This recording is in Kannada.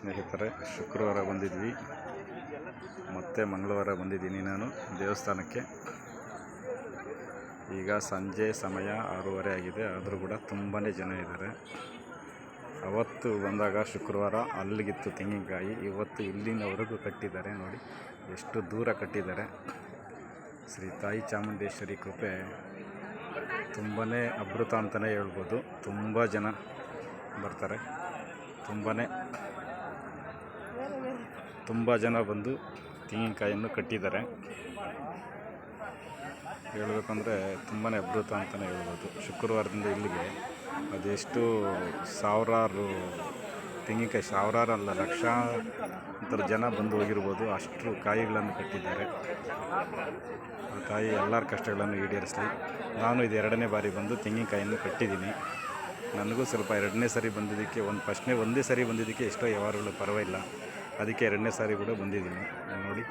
ಸ್ನೇಹಿತರೆ, ಶುಕ್ರವಾರ ಬಂದಿದ್ವಿ, ಮತ್ತೆ ಮಂಗಳವಾರ ಬಂದಿದ್ದೀನಿ ನಾನು ದೇವಸ್ಥಾನಕ್ಕೆ. ಈಗ ಸಂಜೆ ಸಮಯ 6:30 ಆಗಿದೆ, ಆದರೂ ಕೂಡ ತುಂಬಾ ಜನ ಇದ್ದಾರೆ. ಅವತ್ತು ಬಂದಾಗ ಶುಕ್ರವಾರ ಅಲ್ಲಿಗಿತ್ತು ತೆಂಗಿನಕಾಯಿ, ಇವತ್ತು ಇಲ್ಲಿನವರೆಗೂ ಕಟ್ಟಿದ್ದಾರೆ. ನೋಡಿ ಎಷ್ಟು ದೂರ ಕಟ್ಟಿದ್ದಾರೆ. ಶ್ರೀ ತಾಯಿ ಚಾಮುಂಡೇಶ್ವರಿ ಕೃಪೆ ತುಂಬಾ ಅಮೃತ ಅಂತಲೇ ಹೇಳ್ಬೋದು. ತುಂಬ ಜನ ಬರ್ತಾರೆ, ತುಂಬ ಜನ ಬಂದು ತೆಂಗಿನಕಾಯಿಯನ್ನು ಕಟ್ಟಿದ್ದಾರೆ. ಹೇಳಬೇಕಂದ್ರೆ ತುಂಬಾ ಅದ್ಭುತ ಅಂತಲೇ ಹೇಳ್ಬೋದು. ಶುಕ್ರವಾರದಿಂದ ಇಲ್ಲಿಗೆ ಅದೆಷ್ಟು ಸಾವಿರಾರು ತೆಂಗಿನಕಾಯಿ, ಸಾವಿರಾರಲ್ಲ ಲಕ್ಷಾಂತರ ಜನ ಬಂದು ಹೋಗಿರ್ಬೋದು. ಅಷ್ಟು ಕಾಯಿಗಳನ್ನು ಕಟ್ಟಿದ್ದಾರೆ. ಆ ತಾಯಿ ಎಲ್ಲರ ಕಷ್ಟಗಳನ್ನು ಈಡೇರಿಸಲಿ. ನಾನು ಇದು 2ನೇ ಬಾರಿ ಬಂದು ತೆಂಗಿನಕಾಯಿಯನ್ನು ಕಟ್ಟಿದ್ದೀನಿ. ನನಗೂ ಸ್ವಲ್ಪ 2ನೇ ಸರಿ ಬಂದಿದ್ದಕ್ಕೆ, ಒಂದೇ ಸರಿ ಬಂದಿದ್ದಕ್ಕೆ ಎಷ್ಟೋ ವ್ಯವಹಾರಗಳು ಪರವಾಗಿಲ್ಲ, ಅದಕ್ಕೆ 2ನೇ ಸಾರಿ ಕೂಡ ಬಂದಿದ್ದೀನಿ. ನೋಡಿ